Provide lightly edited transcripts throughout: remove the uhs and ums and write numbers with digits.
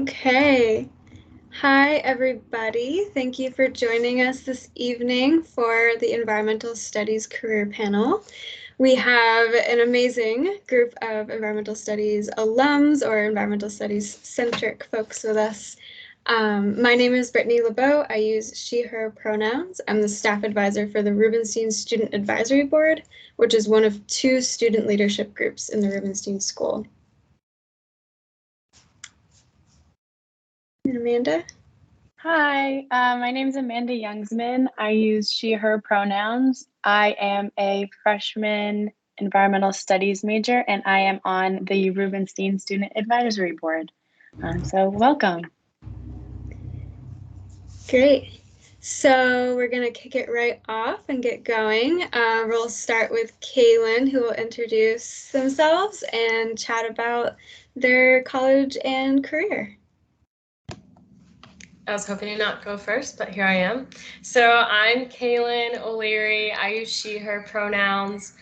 Okay. Hi, everybody. Thank you for joining us this evening for the Environmental Studies Career Panel. We have an amazing group of environmental studies alums or environmental studies centric folks with us. My name is Brittany LeBeau. I use she, her pronouns. I'm the staff advisor for the Rubenstein Student Advisory Board, which is one of two student leadership groups in the Rubenstein School. And Amanda? Hi, my name is Amanda Youngsman. I use she, her pronouns. I am a freshman environmental studies major, and I am on the Rubenstein Student Advisory Board. So welcome. Great. So we're going to kick it right off and get going. We'll start with Kaylin, who will introduce themselves and chat about their college and career. I was hoping to not go first, but here I am. So I'm Cailan O'Leary. I use she, her pronouns.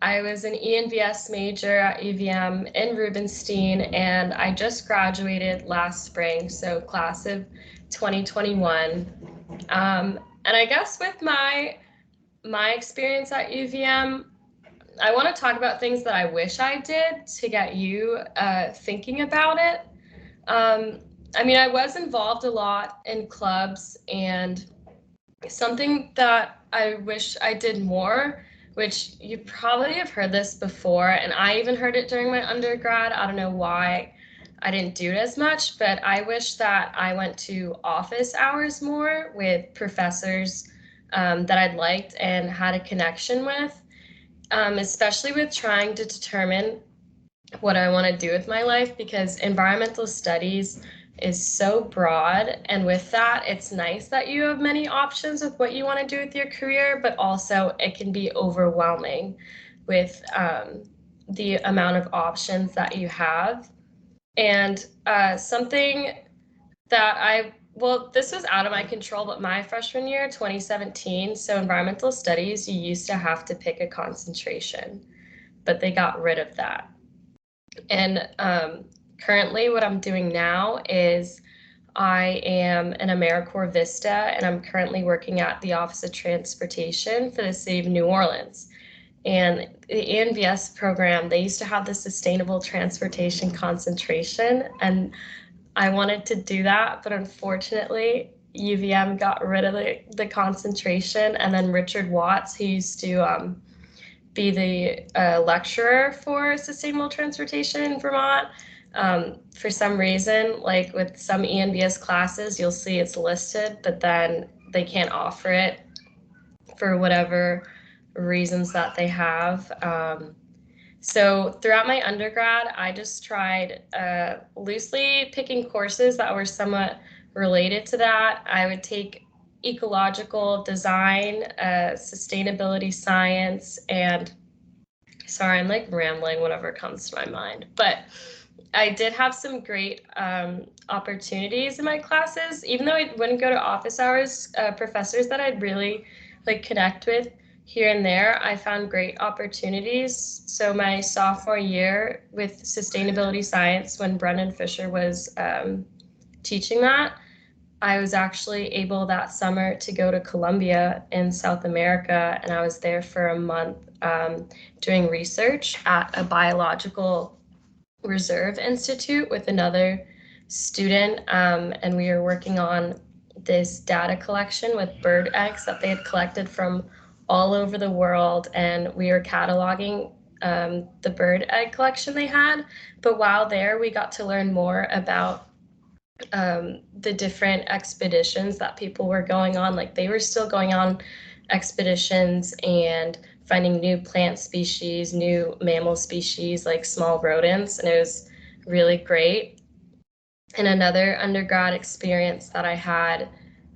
I was an ENVS major at UVM in Rubenstein, and I just graduated last spring, so class of 2021. And I guess with my experience at UVM, I want to talk about things that I wish I did to get you thinking about it. I mean, I was involved a lot in clubs, and something that I wish I did more, which you probably have heard this before, and I even heard it during my undergrad. I don't know why I didn't do it as much, but I wish that I went to office hours more with professors that I'd liked and had a connection with, especially with trying to determine what I want to do with my life, because environmental studies is so broad, and with that, it's nice that you have many options with what you want to do with your career, but also it can be overwhelming with the amount of options that you have. And something that this was out of my control, but my freshman year, 2017, so environmental studies, you used to have to pick a concentration, but they got rid of that. And currently what I'm doing now is I am an Americorps Vista, and I'm currently working at the Office of Transportation for the city of New Orleans. And the ENVS program, they used to have the sustainable transportation concentration, and I wanted to do that, but unfortunately UVM got rid of the concentration, and then Richard Watts, who used to be the lecturer for sustainable transportation in Vermont. For some reason, like with some ENVS classes, you'll see it's listed, but then they can't offer it for whatever reasons that they have. So throughout my undergrad, I just tried loosely picking courses that were somewhat related to that. I would take ecological design, sustainability science, and sorry, I'm like rambling whatever comes to my mind, but I did have some great opportunities in my classes, even though I wouldn't go to office hours. Professors that I'd really like connect with here and there, I found great opportunities. So my sophomore year with sustainability science, when Brendan Fisher was teaching that, I was actually able that summer to go to Colombia in South America, and I was there for a month doing research at a biological reserve institute with another student, and we were working on this data collection with bird eggs that they had collected from all over the world, and we were cataloging the bird egg collection they had. But while there, we got to learn more about the different expeditions that people were going on. Like, they were still going on expeditions and finding new plant species, new mammal species, like small rodents, and it was really great. And another undergrad experience that I had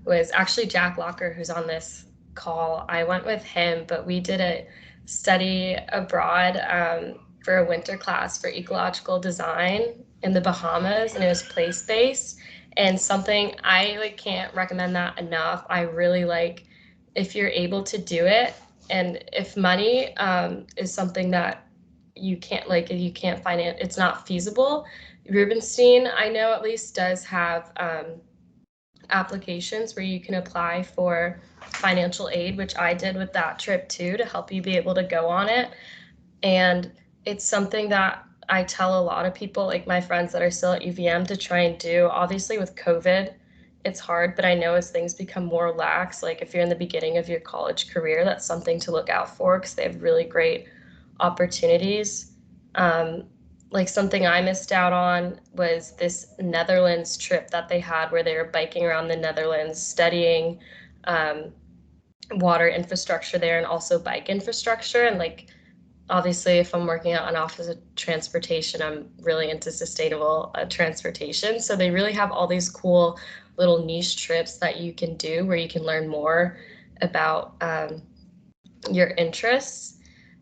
was actually Jack Locker, who's on this call. I went with him, but we did a study abroad for a winter class for ecological design in the Bahamas, and it was place-based, and something I can't recommend that enough. I really like, if you're able to do it, and if money is something that you can't find it, it's not feasible. Rubenstein, I know at least, does have applications where you can apply for financial aid, which I did with that trip too, to help you be able to go on it. And it's something that I tell a lot of people, like my friends that are still at UVM, to try and do. Obviously with COVID, it's hard, but I know as things become more lax, like if you're in the beginning of your college career, that's something to look out for because they have really great opportunities. Like something I missed out on was this Netherlands trip that they had where they were biking around the Netherlands studying water infrastructure there and also bike infrastructure. And like, obviously, if I'm working out an office of transportation, I'm really into sustainable transportation. So they really have all these cool little niche trips that you can do where you can learn more about your interests.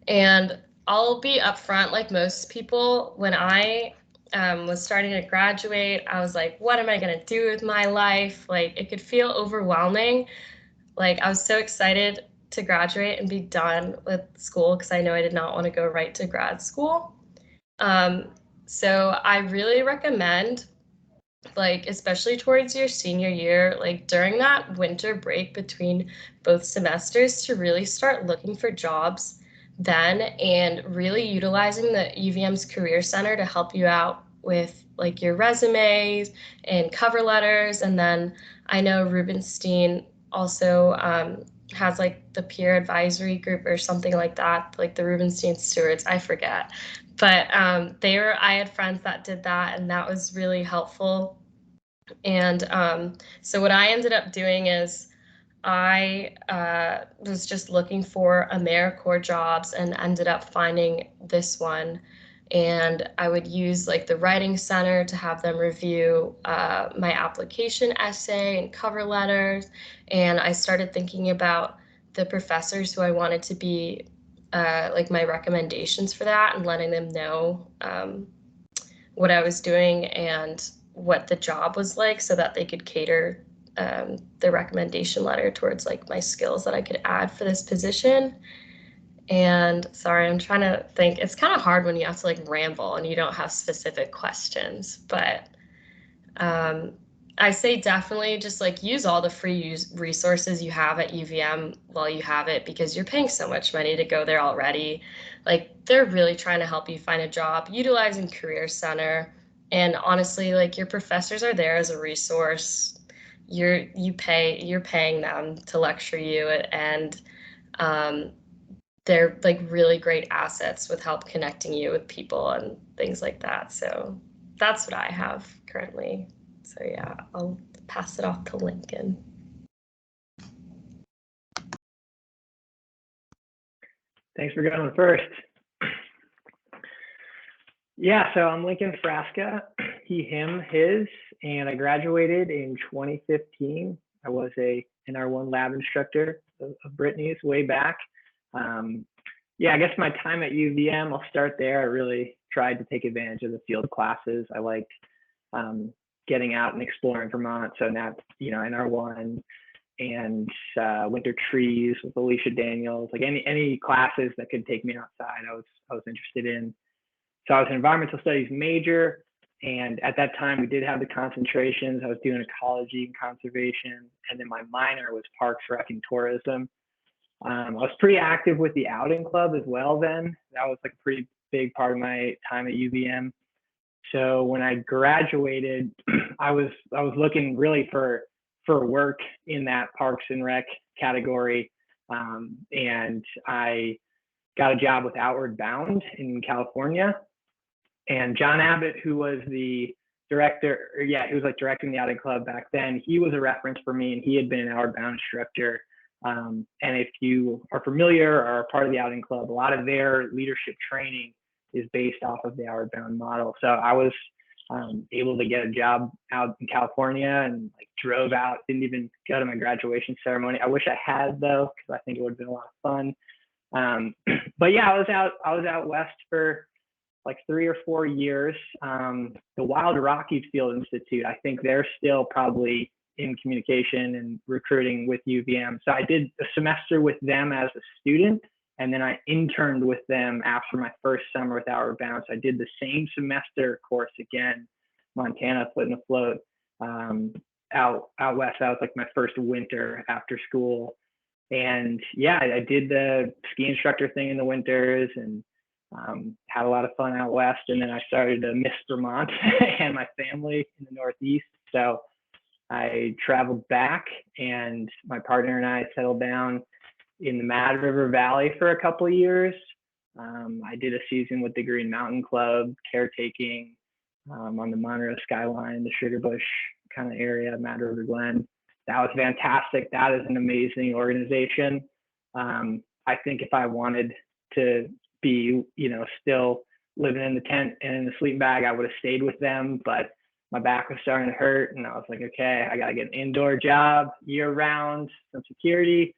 And I'll be upfront, like most people, when I was starting to graduate, I was like, what am I going to do with my life? Like, it could feel overwhelming. Like, I was so excited to graduate and be done with school because I know I did not want to go right to grad school. So I really recommend, like, especially towards your senior year, like during that winter break between both semesters, to really start looking for jobs then and really utilizing the UVM's Career Center to help you out with like your resumes and cover letters. And then I know Rubenstein also has like the peer advisory group or something like that, like the Rubenstein Stewards, I forget. But I had friends that did that, and that was really helpful. And so what I ended up doing is I was just looking for Americorps jobs and ended up finding this one. And I would use like the writing center to have them review my application essay and cover letters. And I started thinking about the professors who I wanted to be like my recommendations for that, and letting them know what I was doing and what the job was like so that they could cater the recommendation letter towards like my skills that I could add for this position. And sorry, I'm trying to think. It's kind of hard when you have to like ramble and you don't have specific questions, but I say definitely just like use all the free resources you have at UVM while you have it, because you're paying so much money to go there already. Like, they're really trying to help you find a job utilizing Career Center. And honestly, like, your professors are there as a resource. You're paying them to lecture you, and they're like really great assets with help connecting you with people and things like that. So that's what I have currently. So yeah, I'll pass it off to Lincoln. Thanks for going first. Yeah, so I'm Lincoln Frasca, he, him, his, and I graduated in 2015. I was an R1 lab instructor of Brittany's way back. Yeah, I guess my time at UVM, I'll start there. I really tried to take advantage of the field classes. I liked getting out and exploring Vermont. So now, in R1 and Winter Trees with Alicia Daniels, like any classes that could take me outside, I was interested in. So I was an environmental studies major, and at that time we did have the concentrations. I was doing ecology and conservation, and then my minor was parks, rec, and tourism. I was pretty active with the outing club as well then. That was like a pretty big part of my time at UVM. So when I graduated, I was looking really for work in that parks and rec category, and I got a job with Outward Bound in California. And John Abbott, who was the director, he was like directing the outing club back then, he was a reference for me, and he had been an Outward Bound instructor. And if you are familiar or are part of the outing club, a lot of their leadership training is based off of the Outward Bound model. So I was able to get a job out in California, and like drove out, didn't even go to my graduation ceremony. I wish I had though, because I think it would have been a lot of fun. But yeah, I was out west for like 3 or 4 years. The Wild Rockies Field Institute, I think they're still probably in communication and recruiting with UVM. So I did a semester with them as a student, And then I interned with them after my first summer with Outward Bound. So I did the same semester course again, Montana, Foot and Afloat, out west. That was like my first winter after school. And yeah, I did the ski instructor thing in the winters and had a lot of fun out west. And then I started to miss Vermont and my family in the Northeast. So I traveled back, and my partner and I settled down in the Mad River Valley for a couple of years. I did a season with the Green Mountain Club, caretaking on the Monroe Skyline, the Sugar Bush kind of area, Mad River Glen. That was fantastic. That is an amazing organization. I think if I wanted to be, still living in the tent and in the sleeping bag, I would have stayed with them. But my back was starting to hurt, and I was like, okay, I got to get an indoor job year round, some security.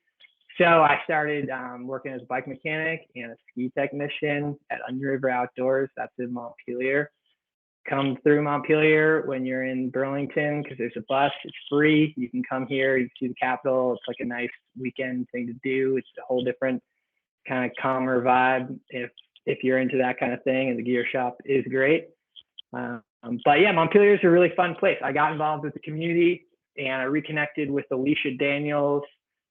So I started working as a bike mechanic and a ski technician at Onion River Outdoors. That's in Montpelier. Come through Montpelier when you're in Burlington, because there's a bus. It's free. You can come here. You can see the Capitol. It's like a nice weekend thing to do. It's a whole different kind of calmer vibe if you're into that kind of thing. And the gear shop is great. But yeah, Montpelier is a really fun place. I got involved with the community, and I reconnected with Alicia Daniels.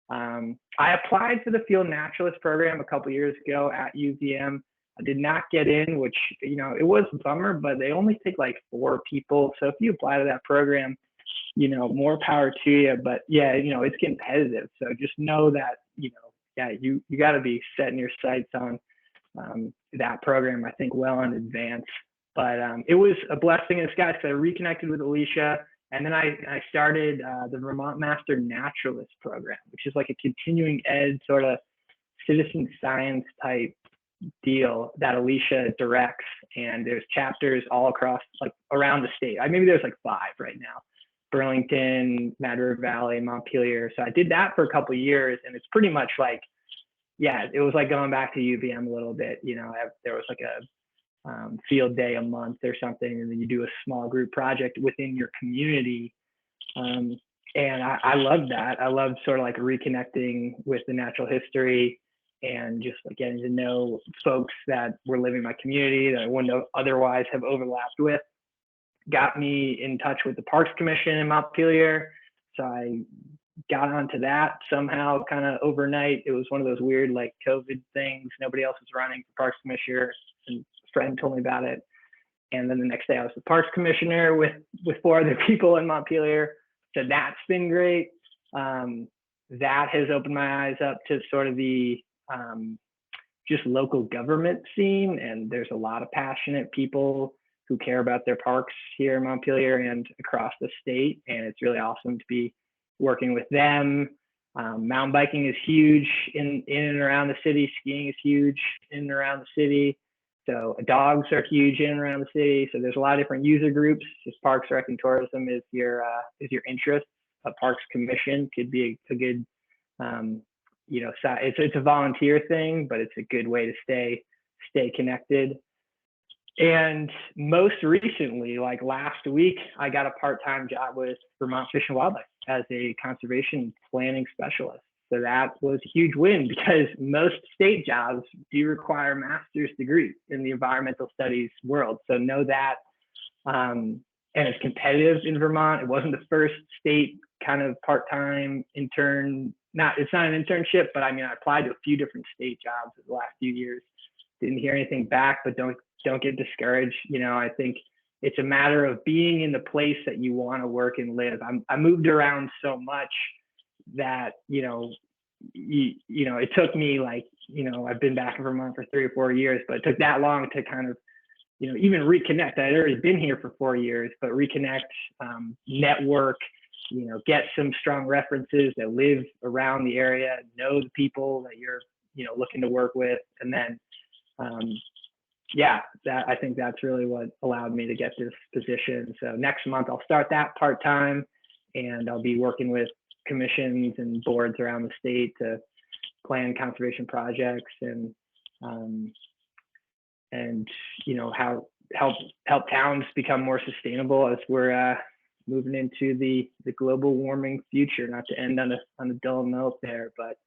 I applied for the field naturalist program a couple years ago at UVM. I did not get in, which, it was a bummer, but they only take like 4 people. So if you apply to that program, more power to you. But yeah, it's competitive. So just know that, you got to be setting your sights on that program, I think, well in advance. But it was a blessing in disguise, because I reconnected with Alicia. And then I started the Vermont Master Naturalist program, which is like a continuing ed sort of citizen science type deal that Alicia directs. And there's chapters all across, like around the state. Maybe there's like 5 right now: Burlington, Mad River Valley, Montpelier. So I did that for a couple of years, and it's pretty much like, yeah, it was like going back to UVM a little bit. There was like a field day a month or something, and then you do a small group project within your community. And I loved that. I loved sort of like reconnecting with the natural history and just like getting to know folks that were living in my community that I wouldn't otherwise have overlapped with. Got me in touch with the Parks Commission in Montpelier. So I got onto that somehow kind of overnight. It was one of those weird like COVID things. Nobody else was running for Parks Commissioner, and a friend told me about it. And then the next day I was the Parks Commissioner with 4 other people in Montpelier. So that's been great. That has opened my eyes up to sort of the just local government scene. And there's a lot of passionate people who care about their parks here in Montpelier and across the state. And it's really awesome to be working with them. Mountain biking is huge in and around the city. Skiing is huge in and around the city. So dogs are huge in and around the city. So there's a lot of different user groups. If Parks, Rec, and Tourism is your interest, a Parks Commission could be a good, it's a volunteer thing, but it's a good way to stay connected. And most recently, like last week, I got a part-time job with Vermont Fish and Wildlife as a conservation planning specialist. So that was a huge win, because most state jobs do require a master's degree in the environmental studies world. So know that. And it's competitive in Vermont. It wasn't the first state kind of part-time intern. It's not an internship, but I applied to a few different state jobs in the last few years. Didn't hear anything back, but don't get discouraged. I think it's a matter of being in the place that you want to work and live. I moved around so much that, it took me like, I've been back in Vermont for 3 or 4 years, but it took that long to kind of, even reconnect. I'd already been here for 4 years, but reconnect, network, get some strong references that live around the area, know the people that you're, looking to work with. And then, I think that's really what allowed me to get this position. So next month I'll start that part-time, and I'll be working with commissions and boards around the state to plan conservation projects and how help towns become more sustainable as we're moving into the global warming future. Not to end on a dull note there, but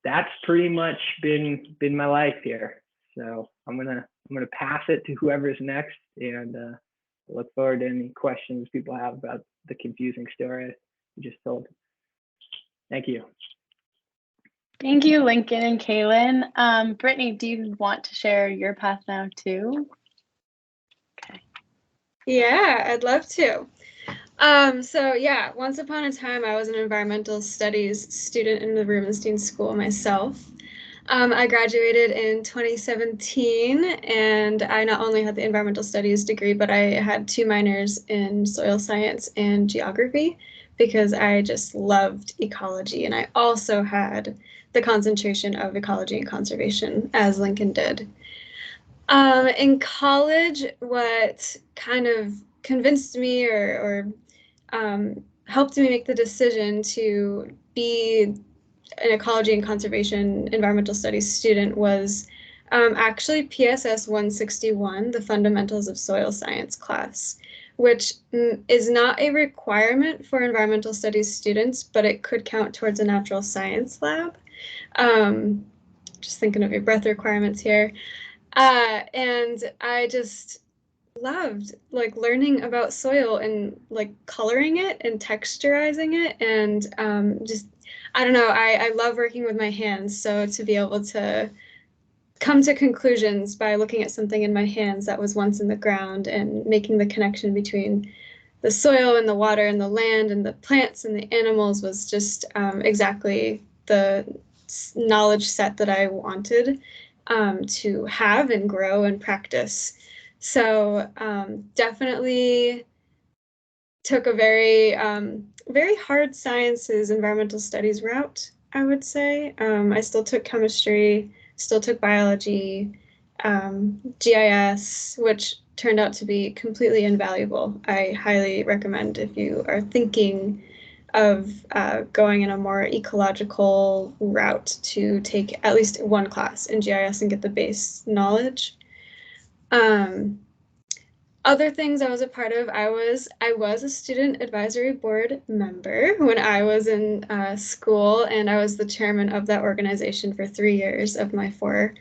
that's pretty much been my life here. So I'm gonna pass it to whoever's next, and look forward to any questions people have about the confusing story you just told. Thank you. Thank you, Lincoln and Kaylin. Brittany, do you want to share your path now too? Okay. Yeah, I'd love to. So yeah, once upon a time, I was an environmental studies student in the Rubenstein School myself. I graduated in 2017, and I not only had the environmental studies degree, but I had 2 minors in soil science and geography because I just loved ecology. And I also had the concentration of ecology and conservation, as Lincoln did. In college, what kind of convinced me or helped me make the decision to be an ecology and conservation environmental studies student was actually PSS 161, the Fundamentals of Soil Science class, which is not a requirement for environmental studies students, but it could count towards a natural science lab. Just thinking of your breath requirements here. And I just loved like learning about soil and like coloring it and texturizing it, and just I don't know, I love working with my hands, so to be able to come to conclusions by looking at something in my hands that was once in the ground and making the connection between the soil and the water and the land and the plants and the animals was just exactly the knowledge set that I wanted to have and grow and practice. So definitely took a very, very hard sciences, environmental studies route, I would say. I still took chemistry, still took biology, GIS, which turned out to be completely invaluable. I highly recommend if you are thinking of going in a more ecological route to take at least one class in GIS and get the base knowledge. Other things I was a part of, I was a student advisory board member when I was in school, and I was the chairman of that organization for 3 years of my 4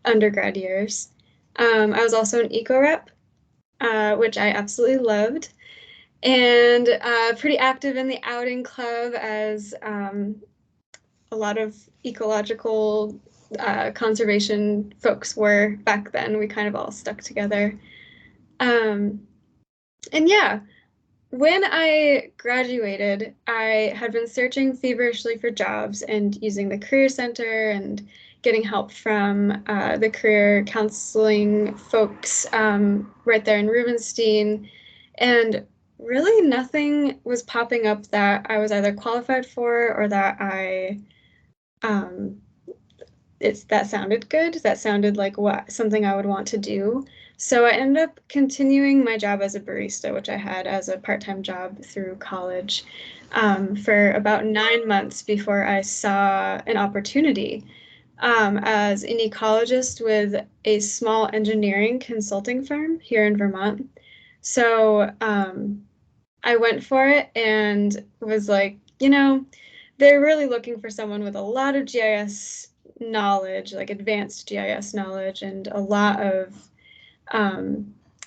undergrad years. I was also an eco rep, which I absolutely loved, and pretty active in the outing club, as a lot of ecological conservation folks were back then. We kind of all stuck together. And yeah, when I graduated, I had been searching feverishly for jobs and using the Career Center and getting help from the career counseling folks right there in Rubenstein. And really nothing was popping up that I was either qualified for or that that sounded good. That sounded like something I would want to do. So I ended up continuing my job as a barista, which I had as a part-time job through college, for about 9 months before I saw an opportunity as an ecologist with a small engineering consulting firm here in Vermont. So I went for it and was like, they're really looking for someone with a lot of GIS knowledge, like advanced GIS knowledge, and a lot of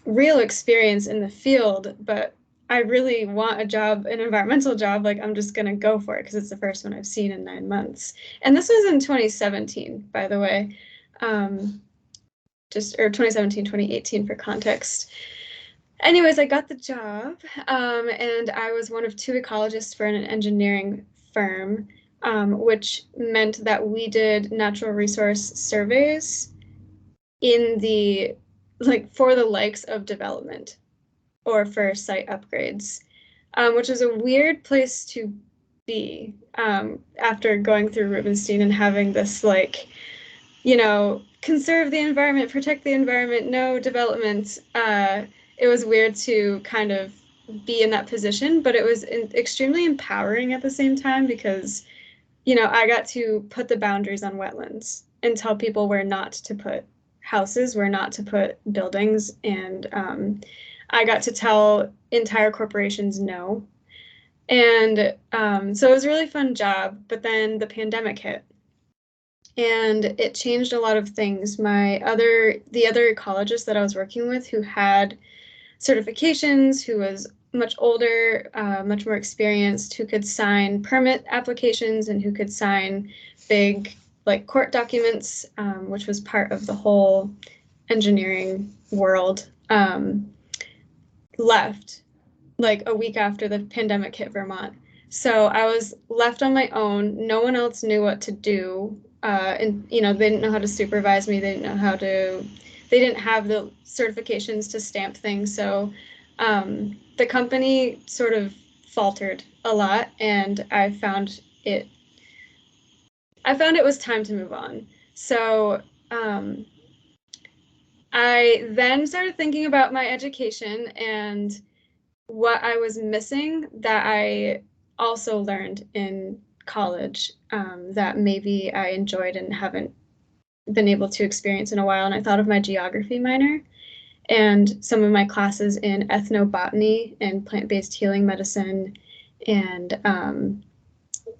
real experience in the field, but I really want a job, an environmental job. Like, I'm just going to go for it because it's the first one I've seen in 9 months. And this was in 2017, by the way, or 2017, 2018 for context. Anyways, I got the job, and I was one of 2 ecologists for an engineering firm, which meant that we did natural resource surveys in the for the likes of development or for site upgrades, which is a weird place to be after going through Rubenstein and having this conserve the environment, protect the environment, no development. It was weird to kind of be in that position, but it was extremely empowering at the same time because, I got to put the boundaries on wetlands and tell people where not to put houses, where not to put buildings, and I got to tell entire corporations no. And so it was a really fun job, but then the pandemic hit. and it changed a lot of things. The other ecologists that I was working with who had certifications, who was much older, much more experienced, who could sign permit applications and who could sign big like court documents, which was part of the whole engineering world, left like a week after the pandemic hit Vermont. So I was left on my own. No one else knew what to do. And they didn't know how to supervise me. They didn't have the certifications to stamp things. So the company sort of faltered a lot, and I found it was time to move on. So I then started thinking about my education and what I was missing that I also learned in college, that maybe I enjoyed and haven't been able to experience in a while. And I thought of my geography minor and some of my classes in ethnobotany and plant-based healing medicine, and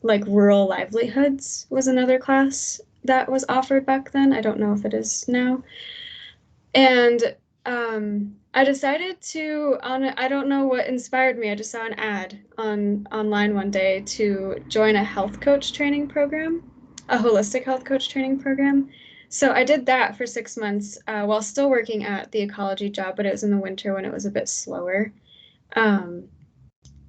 like rural livelihoods was another class that was offered back then. I don't know if it is now. And I decided I don't know what inspired me. I just saw an ad online one day to join a health coach training program, a holistic health coach training program. So I did that for 6 months while still working at the ecology job, but it was in the winter when it was a bit slower. And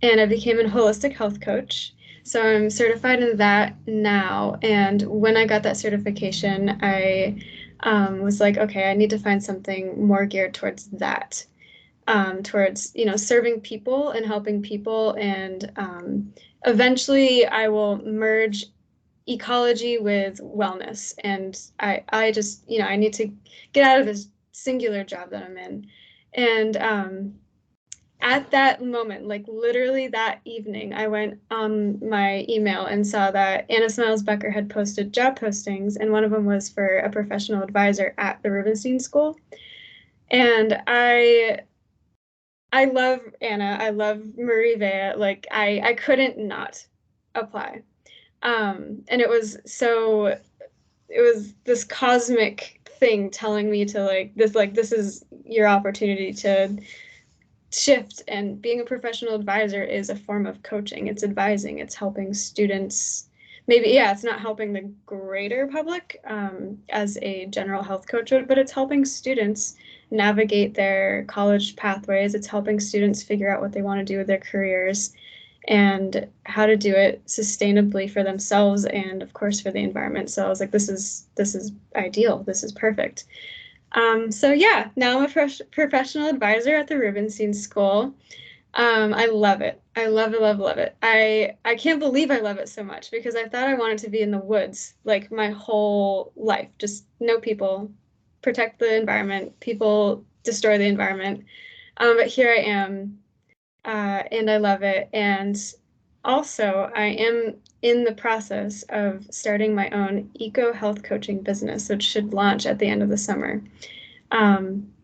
I became a holistic health coach. So I'm certified in that now. And when I got that certification, I was like, okay, I need to find something more geared towards that, towards serving people and helping people. And eventually I will merge ecology with wellness. And I just, I need to get out of this singular job that I'm in. And at that moment, like literally that evening, I went on my email and saw that Anna Smiles Becker had posted job postings, and one of them was for a professional advisor at the Rubenstein School. And I love Anna. I love Marie Vea. Like I couldn't not apply. And it was this cosmic thing telling me to this is your opportunity to shift, and being a professional advisor is a form of coaching. It's advising, it's helping students. Maybe, yeah, it's not helping the greater public as a general health coach would, but it's helping students navigate their college pathways. It's helping students figure out what they want to do with their careers and how to do it sustainably for themselves and, of course, for the environment. So I was like, this is ideal. This is perfect. So yeah, now I'm a professional advisor at the Rubenstein School. I love it. I love it, love, love it. I can't believe I love it so much because I thought I wanted to be in the woods like my whole life. Just know people, protect the environment, people destroy the environment. But here I am, and I love it. And also, I am in the process of starting my own eco health coaching business, which should launch at the end of the summer.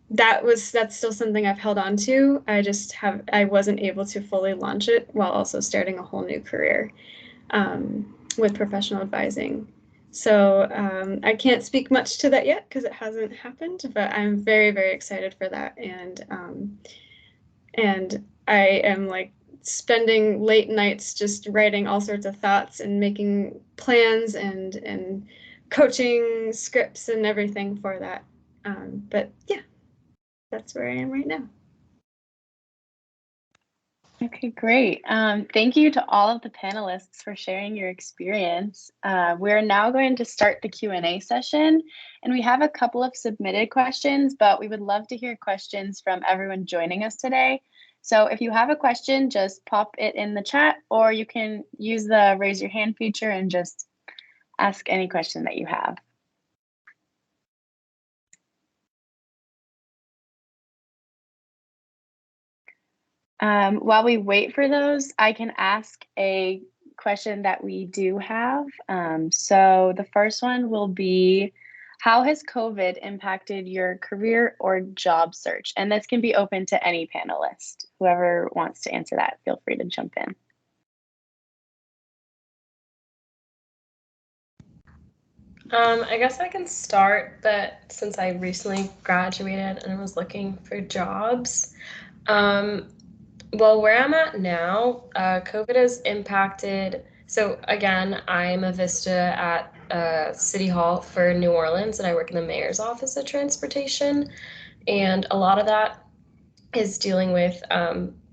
That's still something I've held on to. I wasn't able to fully launch it while also starting a whole new career with professional advising. So I can't speak much to that yet because it hasn't happened, but I'm very, very excited for that. And I am like spending late nights just writing all sorts of thoughts and making plans and coaching scripts and everything for that. But yeah, that's where I am right now. Okay, great. Thank you to all of the panelists for sharing your experience. We're now going to start the Q&A session, and we have a couple of submitted questions, but we would love to hear questions from everyone joining us today. So if you have a question, just pop it in the chat, or you can use the raise your hand feature and just ask any question that you have. While we wait for those, I can ask a question that we do have. So the first one will be, how has COVID impacted your career or job search? And this can be open to any panelist. Whoever wants to answer that, feel free to jump in. I guess I can start, but since I recently graduated and I was looking for jobs, well, where I'm at now, COVID has impacted. So again, I'm a Vista at City Hall for New Orleans, and I work in the mayor's office of transportation. And a lot of that is dealing with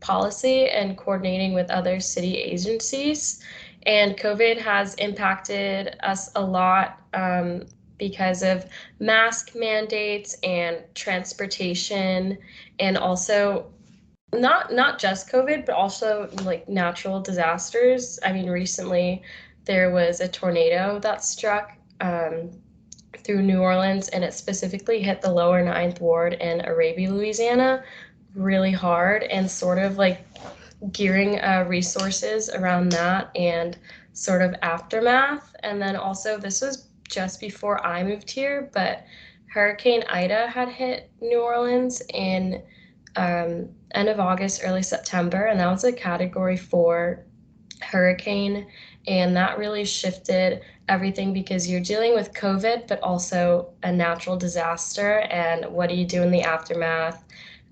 policy and coordinating with other city agencies. And COVID has impacted us a lot because of mask mandates and transportation, and also not just COVID, but also like natural disasters. I mean, recently there was a tornado that struck through New Orleans, and it specifically hit the lower Ninth Ward in Arabia, Louisiana, really hard, and sort of like gearing resources around that and sort of aftermath. And then also, this was just before I moved here, but Hurricane Ida had hit New Orleans in end of August, early September, and that was a Category 4 hurricane. And that really shifted everything because you're dealing with COVID, but also a natural disaster. And what do you do in the aftermath?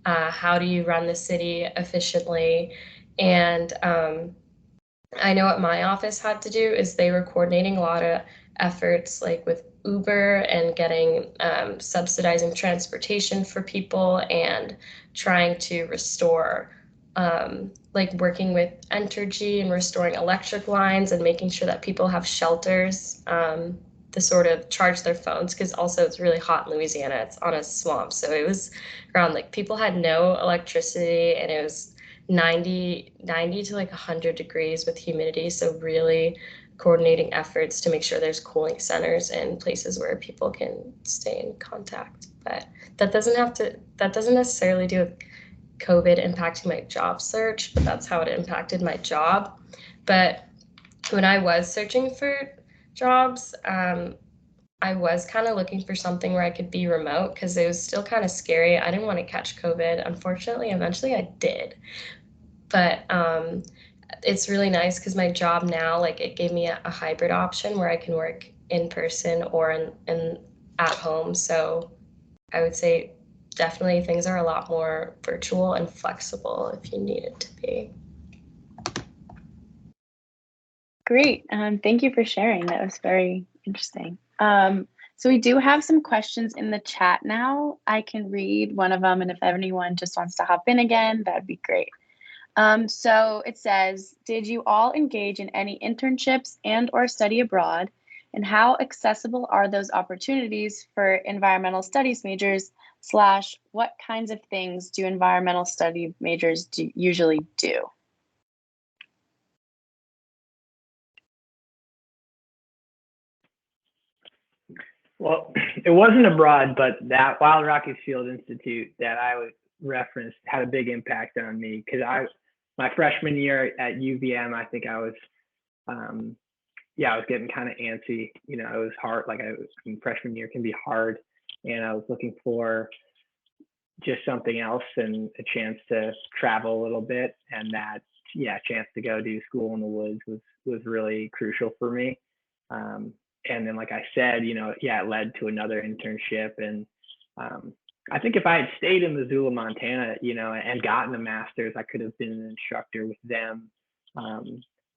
How do you run the city efficiently? And I know what my office had to do is they were coordinating a lot of efforts like with Uber and getting subsidizing transportation for people and trying to restore like working with Entergy and restoring electric lines and making sure that people have shelters to sort of charge their phones, because also it's really hot in Louisiana. It's on a swamp. So it was around like people had no electricity, and it was 90 to like 100 degrees with humidity. So really coordinating efforts to make sure there's cooling centers and places where people can stay in contact. But that doesn't necessarily do with COVID impacting my job search, but that's how it impacted my job. But when I was searching for jobs, I was kind of looking for something where I could be remote because it was still kind of scary. I didn't want to catch COVID. Unfortunately, eventually I did. But it's really nice because my job now, like it gave me a hybrid option where I can work in person or in at home. So I would say definitely things are a lot more virtual and flexible if you need it to be. Great. Thank you for sharing. That was very interesting. So we do have some questions in the chat now. I can read one of them, and if anyone just wants to hop in again, that'd be great. So it says, did you all engage in any internships and or study abroad? And how accessible are those opportunities for environmental studies majors / what kinds of things do environmental study majors usually do? Well, it wasn't abroad, but that Wild Rockies Field Institute that I was referenced had a big impact on me because my freshman year at UVM, I think I was, I was getting kind of antsy. You know, it was hard. Freshman year can be hard, and I was looking for just something else and a chance to travel a little bit, and that chance to go do school in the woods was really crucial for me. And then, like I said, it led to another internship. And I think if I had stayed in Missoula, Montana, and gotten a master's, I could have been an instructor with them,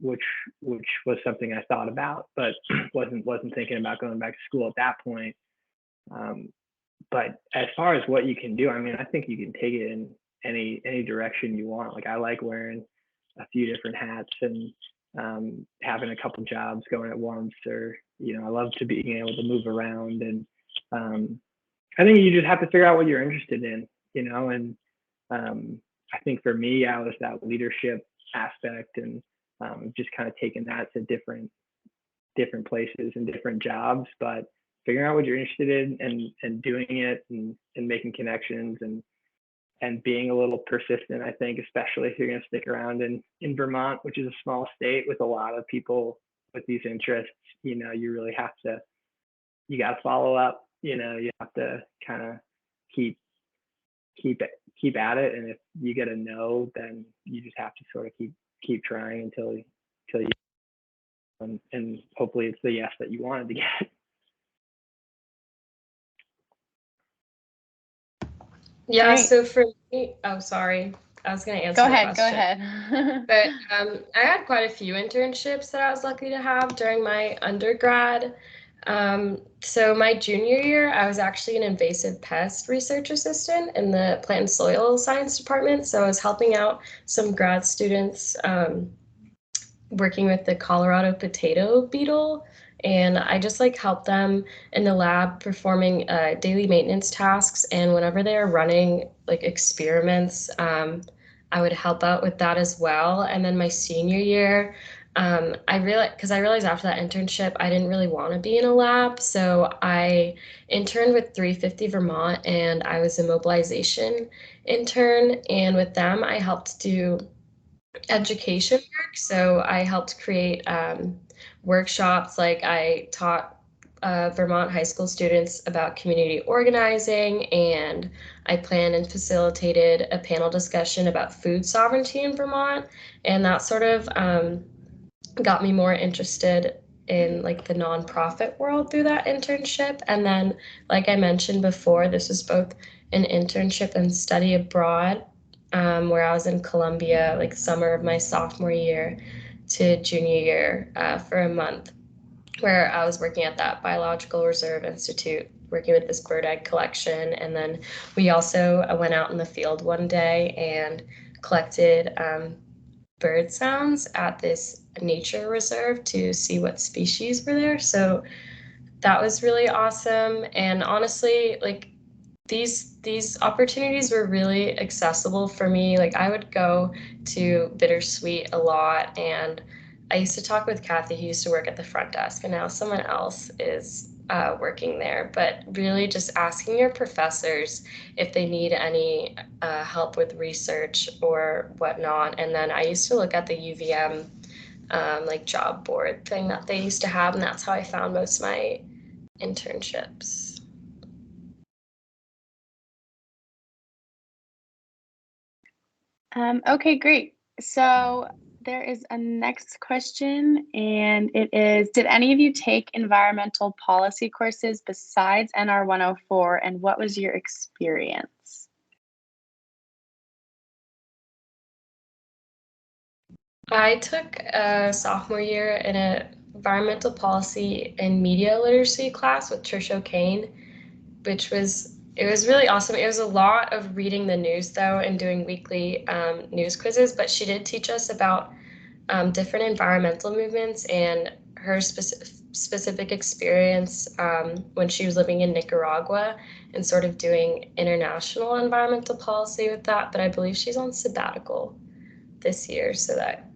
which was something I thought about, but wasn't thinking about going back to school at that point. But as far as what you can do, I mean, I think you can take it in any direction you want. Like I like wearing a few different hats and having a couple jobs going at once, or I love to being able to move around. And I think you just have to figure out what you're interested in, and I think for me, I was that leadership aspect, and just kind of taking that to different places and different jobs, but figuring out what you're interested in and doing it and making connections and being a little persistent. I think, especially if you're going to stick around in Vermont, which is a small state with a lot of people with these interests, you really have to, you got to follow up, you have to kind of keep at it. And if you get a no, then you just have to sort of keep trying until you, and hopefully it's the yes that you wanted to get. Yeah, Great. so for me, oh, sorry, I was going to answer Go the ahead. Go question. ahead. But I had quite a few internships that I was lucky to have during my undergrad. So my junior year, I was actually an invasive pest research assistant in the plant and soil science department. So I was helping out some grad students working with the Colorado potato beetle. And I just like help them in the lab performing daily maintenance tasks. And whenever they are running like experiments, I would help out with that as well. And then my senior year, I realized after that internship, I didn't really want to be in a lab. So I interned with 350 Vermont and I was a mobilization intern. And with them, I helped do education work. So I helped create workshops. Like I taught Vermont high school students about community organizing, and I planned and facilitated a panel discussion about food sovereignty in Vermont. And that sort of got me more interested in like the nonprofit world through that internship. And then, like I mentioned before, this was both an internship and study abroad, where I was in Colombia, like summer of my sophomore year to junior year for a month, where I was working at that Biological Reserve Institute, working with this bird egg collection. And then we also went out in the field one day and collected bird sounds at this nature reserve to see what species were there. So that was really awesome. And honestly, like these opportunities were really accessible for me. Like I would go to Bittersweet a lot, and I used to talk with Kathy, who used to work at the front desk, and now someone else is working there. But really, just asking your professors if they need any help with research or whatnot. And then I used to look at the UVM like job board thing that they used to have, and that's how I found most of my internships. Okay, great. So there is a next question, and it is, did any of you take environmental policy courses besides NR 104, and what was your experience? I took a sophomore year in an environmental policy and media literacy class with Trish O'Kane, which was it was really awesome. It was a lot of reading the news though and doing weekly news quizzes, but she did teach us about different environmental movements and her specific experience when she was living in Nicaragua and sort of doing international environmental policy with that. But I believe she's on sabbatical this year, so that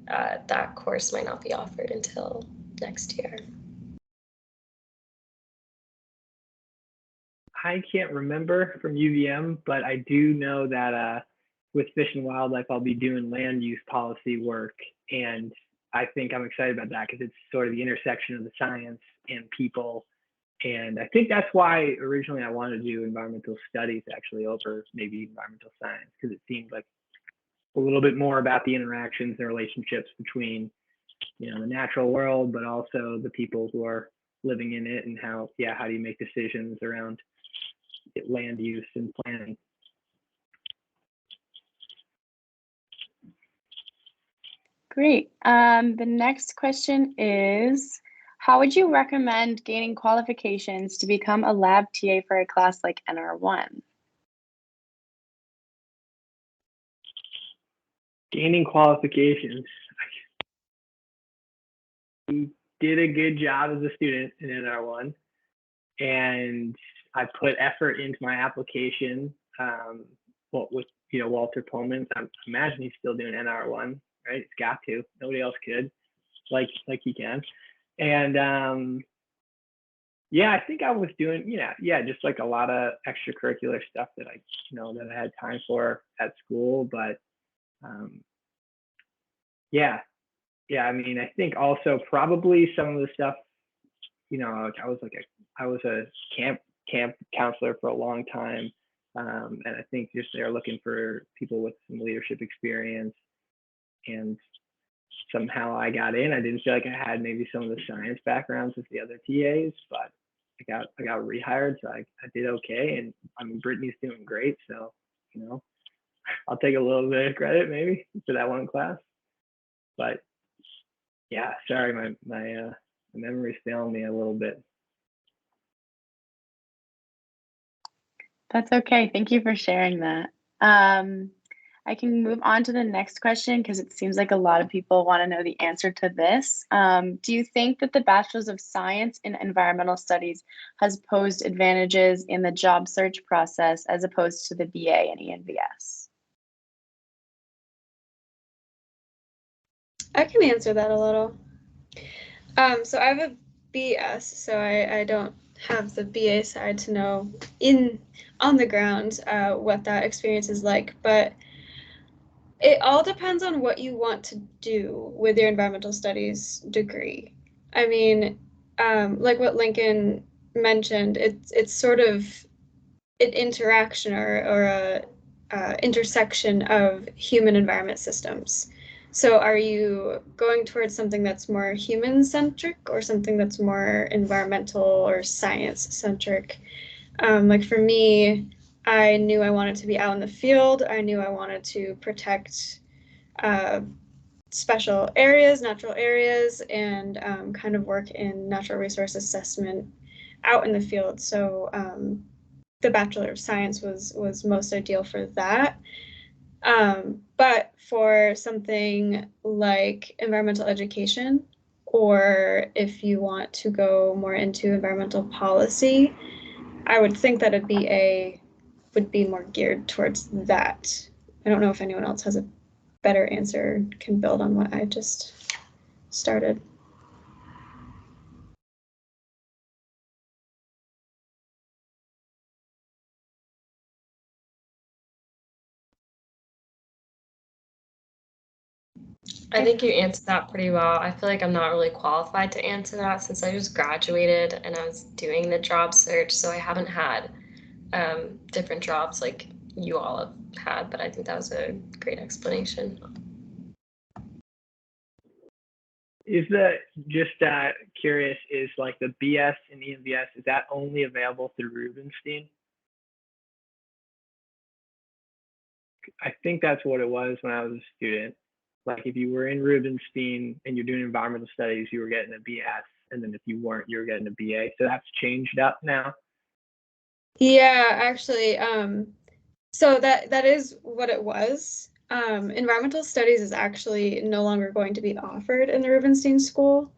that course might not be offered until next year. I can't remember from UVM, but I do know that with Fish and Wildlife, I'll be doing land use policy work. And I think I'm excited about that because it's sort of the intersection of the science and people. And I think that's why originally I wanted to do environmental studies actually over maybe environmental science, because it seemed like a little bit more about the interactions and relationships between, you know, the natural world, but also the people who are living in it, and how do you make decisions around land use and planning. Great. The next question is, how would you recommend gaining qualifications to become a lab TA for a class like NR1? Gaining qualifications. I did a good job as a student in NR1, and I put effort into my application. With Walter Pullman, I imagine he's still doing NR1, right? He's got to. Nobody else could, like he can. And I think I was doing just like a lot of extracurricular stuff that I had time for at school. But I mean, I think also probably some of the stuff, I was a camp counselor for a long time. And I think just they're looking for people with some leadership experience, and somehow I got in. I didn't feel like I had maybe some of the science backgrounds with the other TAs, but I got rehired, so I did okay. And I mean, Brittany's doing great, so I'll take a little bit of credit maybe for that one class. But yeah, sorry, my memory's failing me a little bit. That's okay. Thank you for sharing that. I can move on to the next question because it seems like a lot of people want to know the answer to this. Do you think that the Bachelors of Science in Environmental Studies has posed advantages in the job search process as opposed to the BA and ENVS? I can answer that a little. So I have a BS, so I don't have the BA side to know on the ground what that experience is like, but it all depends on what you want to do with your environmental studies degree. I mean, like what Lincoln mentioned, it's sort of an interaction or a intersection of human environment systems. So are you going towards something that's more human-centric or something that's more environmental or science-centric? Like for me, I knew I wanted to be out in the field. I knew I wanted to protect special areas, natural areas, and kind of work in natural resource assessment out in the field. So the Bachelor of Science was most ideal for that. But for something like environmental education, or if you want to go more into environmental policy, I would think that a BA would be more geared towards that. I don't know if anyone else has a better answer, can build on what I just started. I think you answered that pretty well. I feel like I'm not really qualified to answer that since I just graduated and I was doing the job search, so I haven't had different jobs like you all have had, but I think that was a great explanation. Is that just curious, is like the BS and ENVS, is that only available through Rubenstein? I think that's what it was when I was a student. Like if you were in Rubenstein and you're doing environmental studies, you were getting a BS. And then if you weren't, you were getting a BA. So that's changed up now. Yeah, actually, so that is what it was. Environmental studies is actually no longer going to be offered in the Rubenstein School.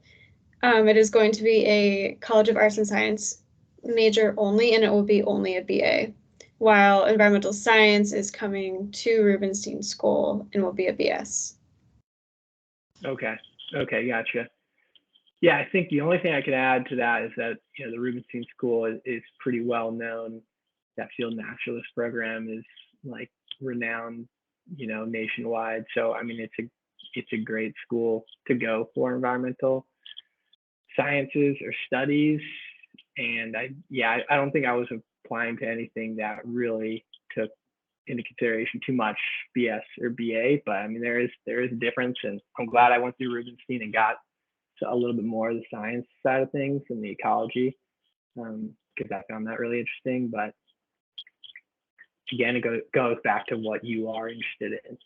It is going to be a College of Arts and Science major only, and it will be only a BA, while environmental science is coming to Rubenstein School and will be a BS. Okay, gotcha. Yeah, I think the only thing I could add to that is that the Rubenstein School is pretty well known. That field naturalist program is like renowned, nationwide. So I mean, it's a great school to go for environmental sciences or studies. And I don't think I was applying to anything that really took into consideration too much BS or BA. But I mean, there is a difference, and I'm glad I went through Rubenstein and got a little bit more of the science side of things and the ecology, because I found that really interesting. But again, it goes back to what you are interested in.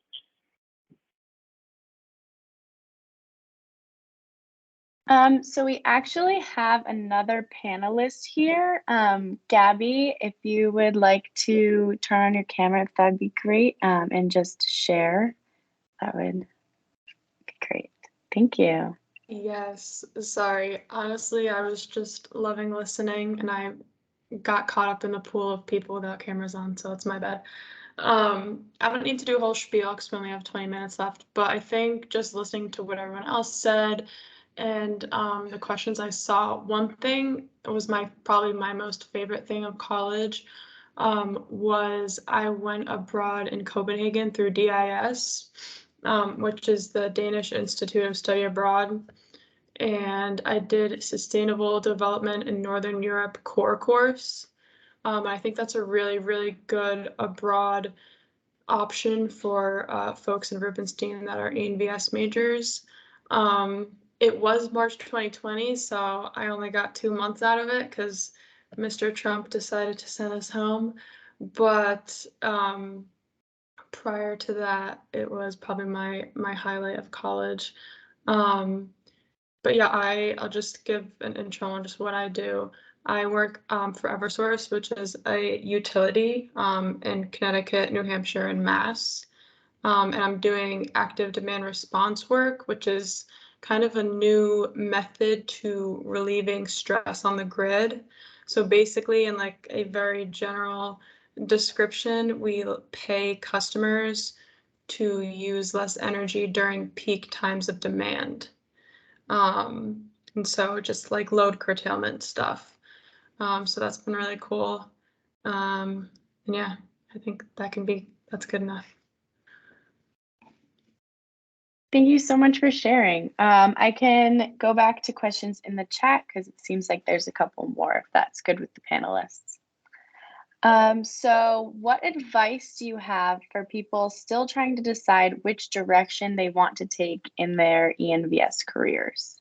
So we actually have another panelist here. Gabby, if you would like to turn on your camera, that'd be great, and just share, that would be great. Thank you. Yes, sorry. Honestly, I was just loving listening and I got caught up in the pool of people without cameras on, so it's my bad. I don't need to do a whole spiel because we only have 20 minutes left, but I think just listening to what everyone else said and the questions I saw, one thing was probably my most favorite thing of college was I went abroad in Copenhagen through DIS, which is the Danish Institute of Study Abroad. And I did Sustainable Development in Northern Europe core course. I think that's a really, really good abroad option for folks in Rubenstein that are ENVS majors. It was March 2020, so I only got 2 months out of it because Mr. Trump decided to send us home. But prior to that, it was probably my highlight of college. But yeah, I'll just give an intro on just what I do. I work for Eversource, which is a utility in Connecticut, New Hampshire, and Mass. And I'm doing active demand response work, which is kind of a new method to relieving stress on the grid. So basically, in like a very general description, we pay customers to use less energy during peak times of demand. And so just like load curtailment stuff. So that's been really cool. And yeah, I think that's good enough. Thank you so much for sharing. I can go back to questions in the chat because it seems like there's a couple more, if that's good with the panelists. So what advice do you have for people still trying to decide which direction they want to take in their ENVS careers?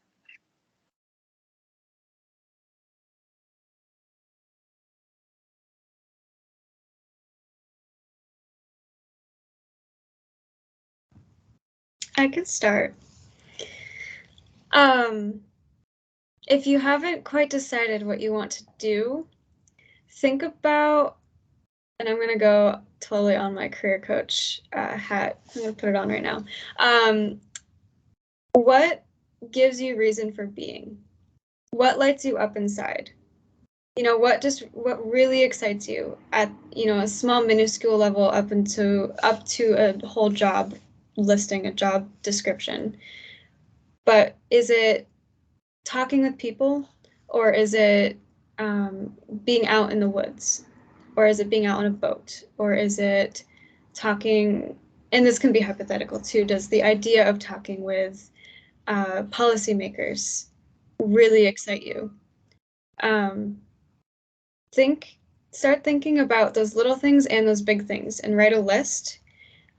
I can start. If you haven't quite decided what you want to do, think about, and I'm going to go totally on my career coach hat. I'm going to put it on right now. What gives you reason for being? What lights you up inside? You know, what really excites you at, you know, a small minuscule level up to a whole job listing, a job description. But is it talking with people, or is it being out in the woods, or is it being out on a boat, or is it talking, and this can be hypothetical too, does the idea of talking with policymakers really excite you? Start thinking about those little things and those big things, and write a list.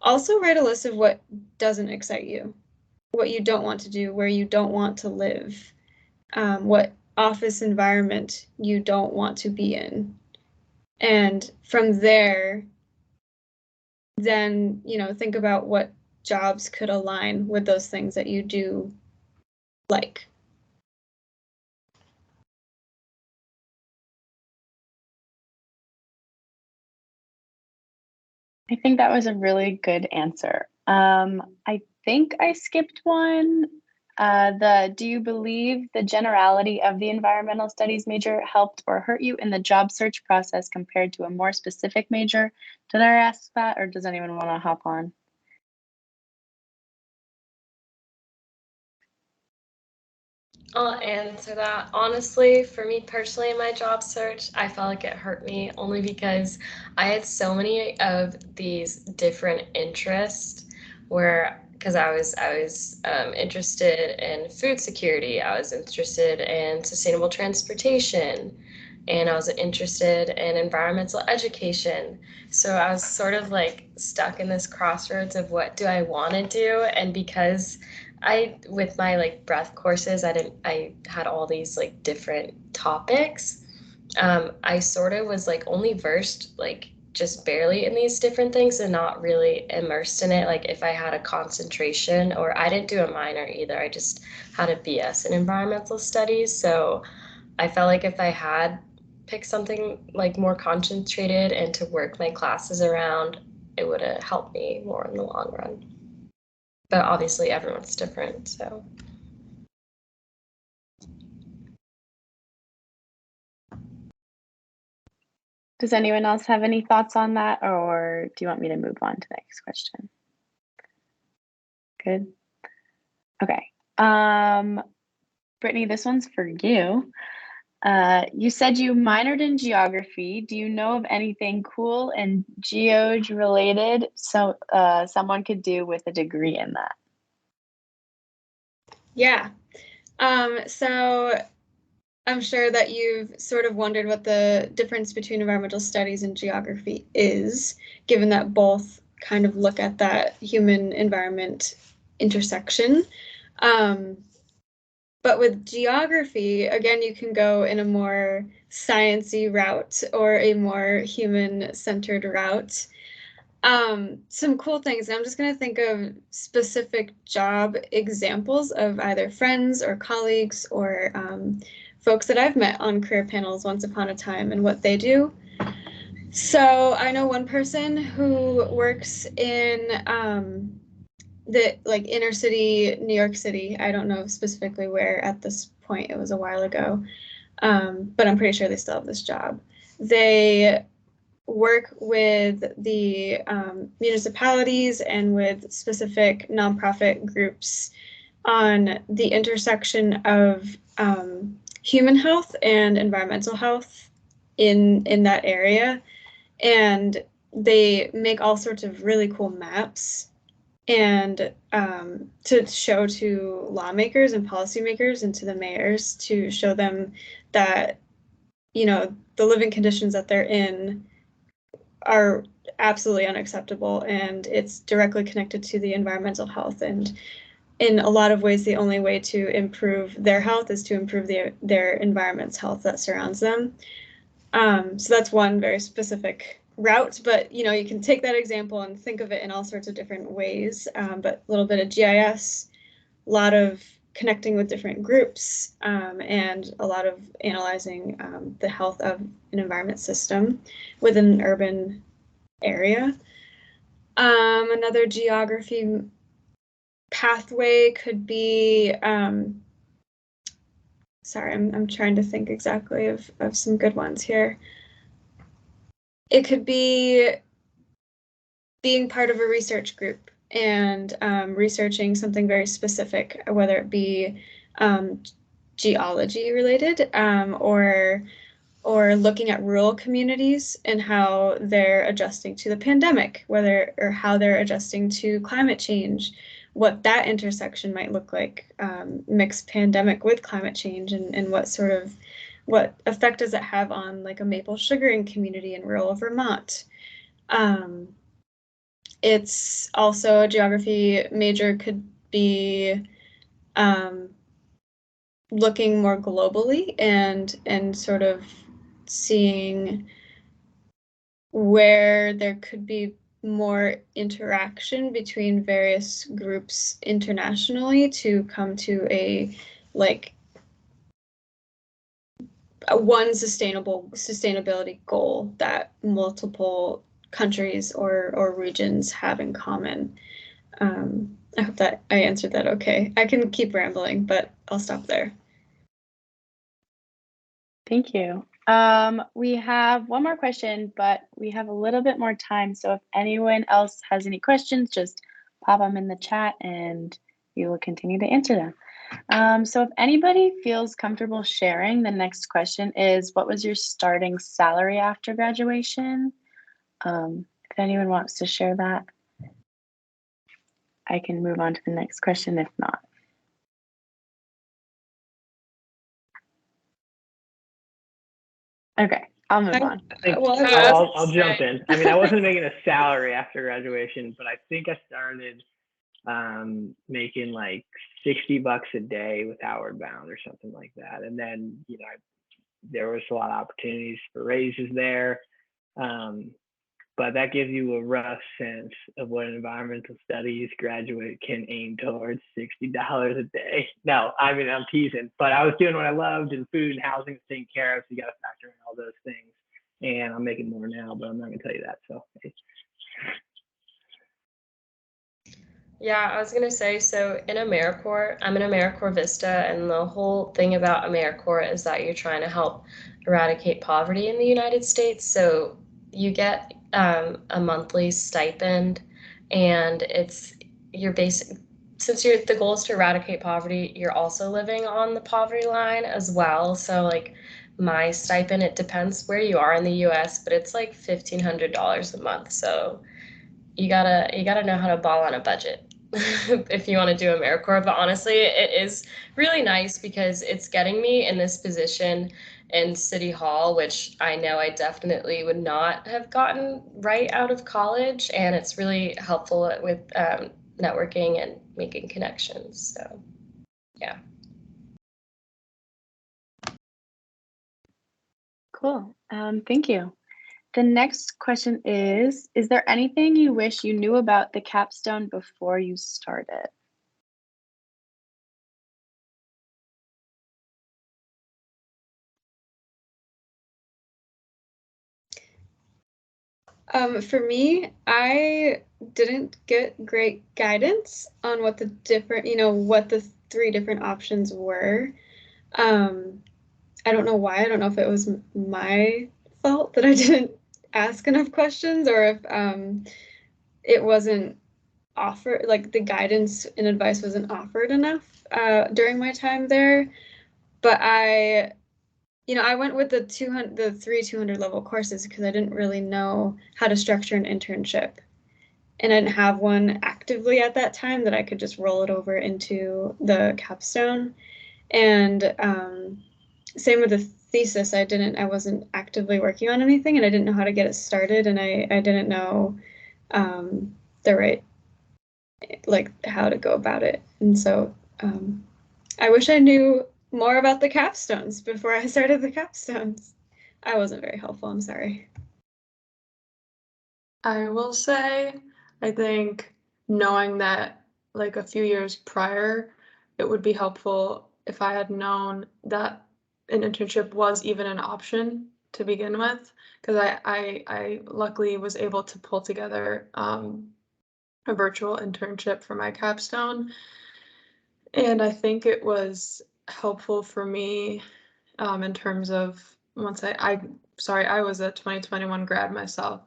Also write a list of what doesn't excite you, what you don't want to do, where you don't want to live, what office environment you don't want to be in. And from there, then, you know, think about what jobs could align with those things that you do like. I think that was a really good answer. I think I skipped one. Do you believe the generality of the environmental studies major helped or hurt you in the job search process compared to a more specific major? Did I ask that, or does anyone want to hop on? I'll answer that. Honestly, for me personally in my job search, I felt like it hurt me only because I had so many of these different interests because I was interested in food security, I was interested in sustainable transportation, and I was interested in environmental education. So I was sort of like stuck in this crossroads of what do I want to do, and because with my like breath courses, I had all these like different topics. I sort of was like only versed like just barely in these different things and not really immersed in it. Like if I had a concentration, or I didn't do a minor either, I just had a BS in environmental studies. So I felt like if I had picked something like more concentrated and to work my classes around, it would have helped me more in the long run. But obviously everyone's different, so. Does anyone else have any thoughts on that, or do you want me to move on to the next question? Good. Okay. Brittany, this one's for you. You said you minored in geography. Do you know of anything cool and geog related so someone could do with a degree in that? Yeah. So I'm sure that you've sort of wondered what the difference between environmental studies and geography is, given that both kind of look at that human environment intersection. But with geography, again, you can go in a more sciencey route or a more human-centered route. Some cool things. I'm just going to think of specific job examples of either friends or colleagues or folks that I've met on career panels once upon a time and what they do. So I know one person who works in the inner city, New York City. I don't know specifically where at this point. It was a while ago, but I'm pretty sure they still have this job. They work with the municipalities and with specific nonprofit groups on the intersection of human health and environmental health in that area. And they make all sorts of really cool maps and to show to lawmakers and policymakers and to the mayors to show them that, you know, the living conditions that they're in are absolutely unacceptable, and it's directly connected to the environmental health. And in a lot of ways, the only way to improve their health is to improve their environment's health that surrounds them. So that's one very specific route, but you know, you can take that example and think of it in all sorts of different ways. But a little bit of GIS, a lot of connecting with different groups, and a lot of analyzing the health of an environment system within an urban area. Another geography pathway could be, sorry, I'm trying to think exactly of some good ones here. It could be being part of a research group and researching something very specific, whether it be geology related or looking at rural communities and how they're adjusting to the pandemic, or how they're adjusting to climate change, what that intersection might look like, mixed pandemic with climate change, and what effect does it have on like a maple sugaring community in rural Vermont. It's also a geography major could be looking more globally and sort of seeing where there could be more interaction between various groups internationally to come to a one sustainability goal that multiple countries or regions have in common. I hope that I answered that okay. I can keep rambling, but I'll stop there. Thank you. We have one more question, but we have a little bit more time. So if anyone else has any questions, just pop them in the chat and we will continue to answer them. So if anybody feels comfortable sharing, the next question is, what was your starting salary after graduation? If anyone wants to share that, I can move on to the next question if not. Okay, I'll move on. I'll jump in. I mean, I wasn't making a salary after graduation, but I think I started making like $60 a day with Outward Bound or something like that. And then, you know, there was a lot of opportunities for raises there. But that gives you a rough sense of what an environmental studies graduate can aim towards, $60 a day. No, I mean, I'm teasing, but I was doing what I loved, and food and housing was taken care of, so you got to factor in all those things. And I'm making more now, but I'm not going to tell you that. So. Yeah, I was going to say, so in Americorps, I'm in Americorps Vista, and the whole thing about Americorps is that you're trying to help eradicate poverty in the United States. So you get a monthly stipend, and it's your basic, since the goal is to eradicate poverty, you're also living on the poverty line as well. So like my stipend, it depends where you are in the US, but it's like $1,500 a month. So you gotta know how to ball on a budget if you want to do Americorps. But honestly, it is really nice because it's getting me in this position in City Hall, which I know I definitely would not have gotten right out of college, and it's really helpful with networking and making connections. So yeah. Cool. Thank you. The next question is there anything you wish you knew about the capstone before you started? For me, I didn't get great guidance on what the different, what the three different options were. I don't know why. I don't know if it was my fault that I didn't ask enough questions or if it wasn't offered, like the guidance and advice wasn't offered enough during my time there. But I went with the 200 level courses because I didn't really know how to structure an internship. And I didn't have one actively at that time that I could just roll it over into the capstone. And same with the thesis. I wasn't actively working on anything and I didn't know how to get it started and I didn't know the right, like how to go about it. And so I wish I knew more about the capstones before I started the capstones. I wasn't very helpful, I'm sorry. I will say, I think knowing that like a few years prior, it would be helpful if I had known that an internship was even an option to begin with, because I luckily was able to pull together a virtual internship for my capstone. And I think it was helpful for me in terms of once I was a 2021 grad myself.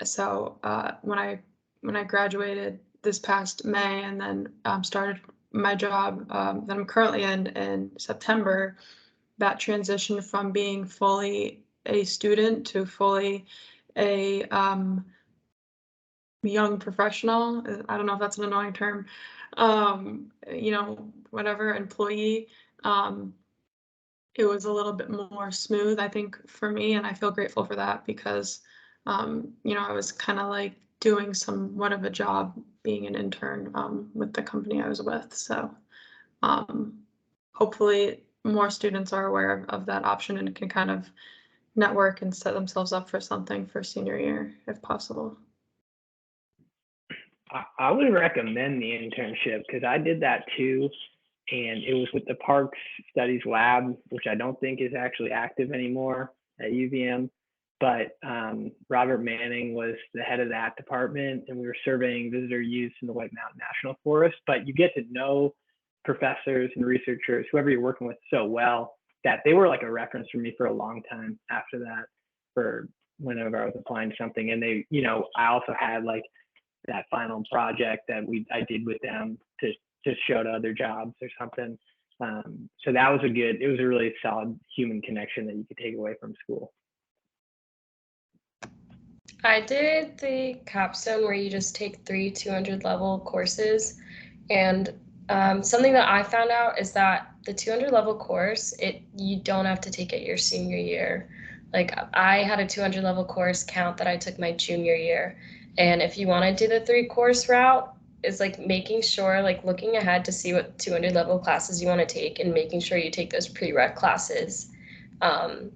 So when I graduated this past May and then started my job that I'm currently in September, that transition from being fully a student to fully a young professional. I don't know if that's an annoying term. Whatever employee. It was a little bit more smooth, I think, for me, and I feel grateful for that because, I was kind of like doing somewhat of a job being an intern with the company I was with. So hopefully more students are aware of that option and can kind of network and set themselves up for something for senior year if possible. I would recommend the internship because I did that too. And it was with the Parks Studies Lab, which I don't think is actually active anymore at UVM. But Robert Manning was the head of that department, and we were surveying visitor use in the White Mountain National Forest. But you get to know professors and researchers, whoever you're working with, so well that they were like a reference for me for a long time after that, for whenever I was applying to something. And they, I also had like that final project that I did with them to show to other jobs or something. So that was it was a really solid human connection that you could take away from school. I did the capstone where you just take 3 200 level courses. And something that I found out is that the 200 level course, you don't have to take it your senior year. Like I had a 200 level course count that I took my junior year. And if you want to do the 3 course route, is like making sure, like looking ahead to see what 200 level classes you want to take and making sure you take those prereq classes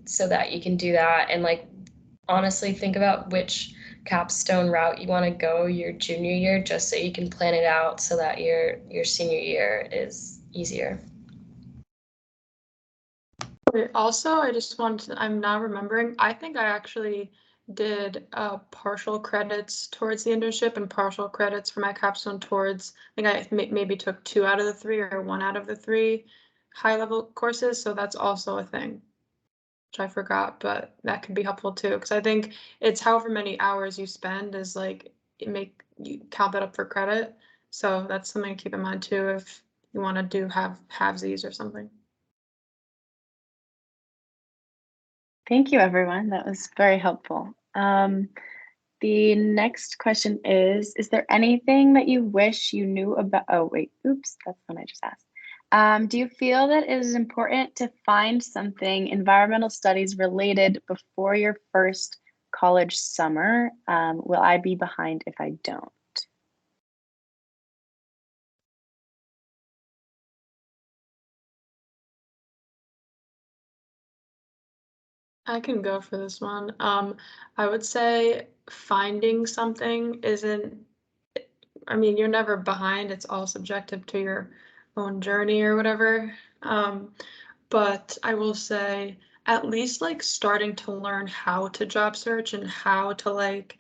so that you can do that. And like honestly think about which capstone route you want to go your junior year just so you can plan it out so that your senior year is easier. Also, I'm now remembering, I think I actually did partial credits towards the internship and partial credits for my capstone towards, I think I maybe took 2 out of the 3 or 1 out of the 3 high level courses. So that's also a thing, which I forgot, but that could be helpful too. Because I think it's however many hours you spend is like, you count that up for credit. So that's something to keep in mind too if you want to do halvesies or something. Thank you, everyone. That was very helpful. The next question is there anything that you wish you knew about? Oh, wait, oops, that's the one I just asked. Do you feel that it is important to find something environmental studies related before your first college summer? Will I be behind if I don't? I can go for this one. I would say finding something isn't, I mean, you're never behind. It's all subjective to your own journey or whatever. But I will say at least like starting to learn how to job search and how to like,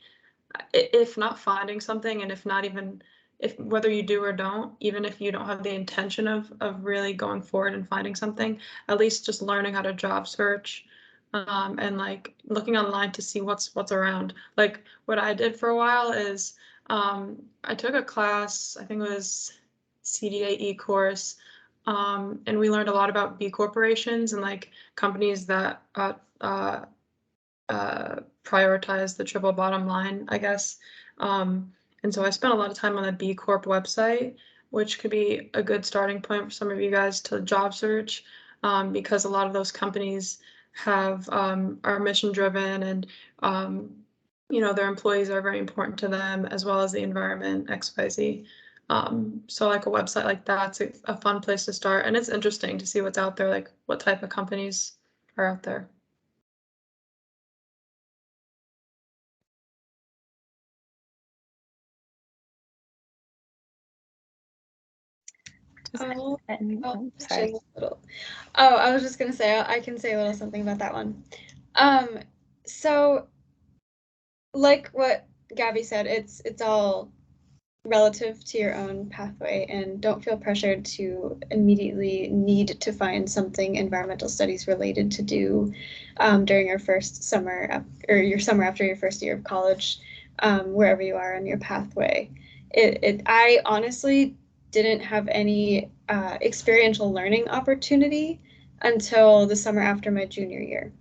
if not finding something and if not even, if whether you do or don't, even if you don't have the intention of really going forward and finding something, at least just learning how to job search, and like looking online to see what's around. Like what I did for a while is I took a class, I think it was CDAE course, and we learned a lot about B corporations and like companies that prioritize the triple bottom line, I guess. And so I spent a lot of time on the B Corp website, which could be a good starting point for some of you guys to job search, because a lot of those companies have are mission driven and their employees are very important to them as well as the environment, XYZ. So like a website like that's a fun place to start, and it's interesting to see what's out there, like what type of companies are out there. Oh, Sorry. I was just gonna say I can say a little something about that one. So like what Gabby said, it's all relative to your own pathway, and don't feel pressured to immediately need to find something environmental studies related to do during your first summer or your summer after your first year of college, wherever you are on your pathway. I honestly didn't have any experiential learning opportunity until the summer after my junior year.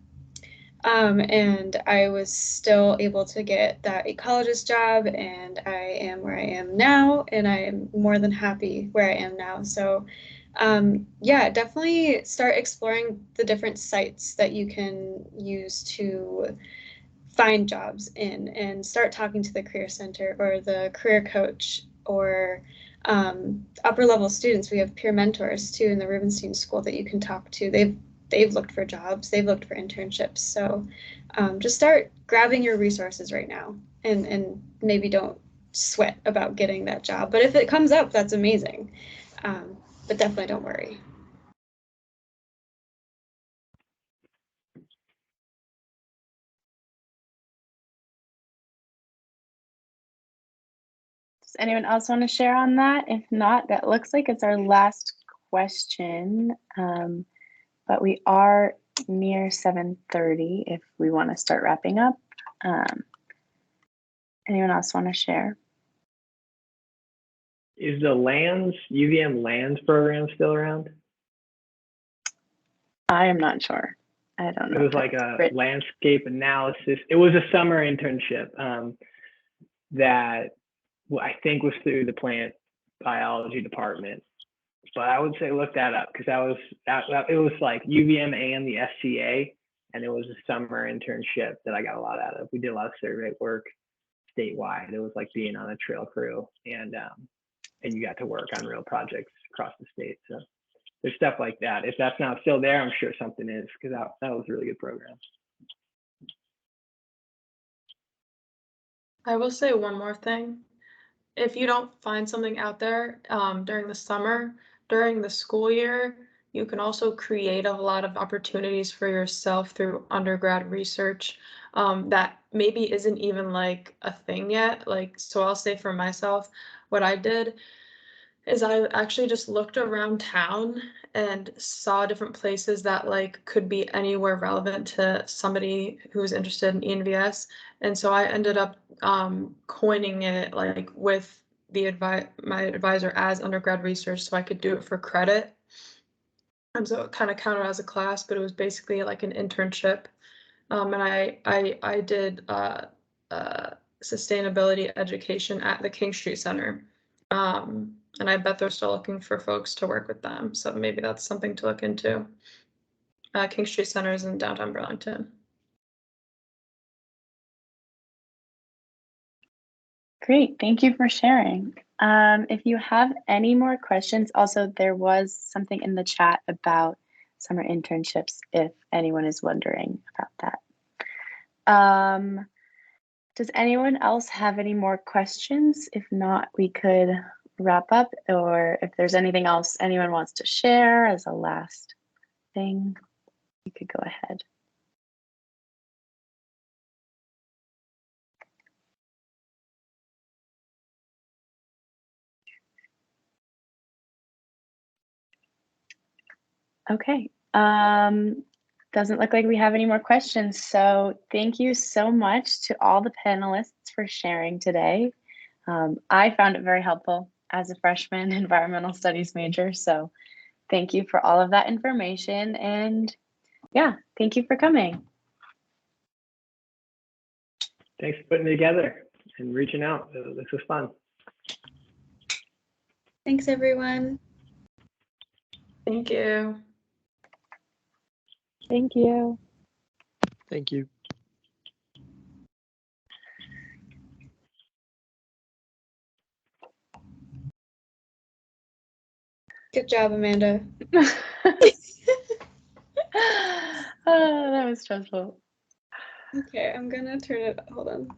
And I was still able to get that ecologist job, and I am where I am now, and I am more than happy where I am now. So, yeah, definitely start exploring the different sites that you can use to find jobs in, and start talking to the career center or the career coach or upper level students. We have peer mentors too in the Rubenstein School that you can talk to. They've looked for jobs, they've looked for internships. So just start grabbing your resources right now, and maybe don't sweat about getting that job. But if it comes up, that's amazing. But definitely don't worry. Does anyone else want to share on that? If not, that looks like it's our last question. But we are near 7:30 if we want to start wrapping up. Anyone else want to share? Is the UVM lands program still around? I am not sure. I don't know. It was like a landscape analysis. It was a summer internship that I think was through the plant biology department. But I would say look that up, because it was like UVM and the SCA, and it was a summer internship that I got a lot out of. We did a lot of survey work statewide. It was like being on a trail crew, and you got to work on real projects across the state. So there's stuff like that. If that's not still there, I'm sure something is, because that was a really good program. I will say one more thing. If you don't find something out there during the summer, during the school year, you can also create a lot of opportunities for yourself through undergrad research that maybe isn't even like a thing yet. Like, so I'll say for myself, what I did is I actually just looked around town and saw different places that like could be anywhere relevant to somebody who's interested in ENVS. And so I ended up coining it like with my advisor as undergrad research, so I could do it for credit. And so it kind of counted as a class, but it was basically like an internship. And I did sustainability education at the King Street Center. And I bet they're still looking for folks to work with them. So maybe that's something to look into. King Street Center is in downtown Burlington. Great, thank you for sharing. If you have any more questions, also there was something in the chat about summer internships, if anyone is wondering about that. Does anyone else have any more questions? If not, we could wrap up, or if there's anything else anyone wants to share as a last thing, you could go ahead. Okay. Doesn't look like we have any more questions. So thank you so much to all the panelists for sharing today. I found it very helpful as a freshman environmental studies major. So thank you for all of that information. And yeah, thank you for coming. Thanks for putting it together and reaching out. This was fun. Thanks, everyone. Thank you. Thank you. Thank you. Good job, Amanda. Oh, that was stressful. Okay, I'm gonna turn it, hold on.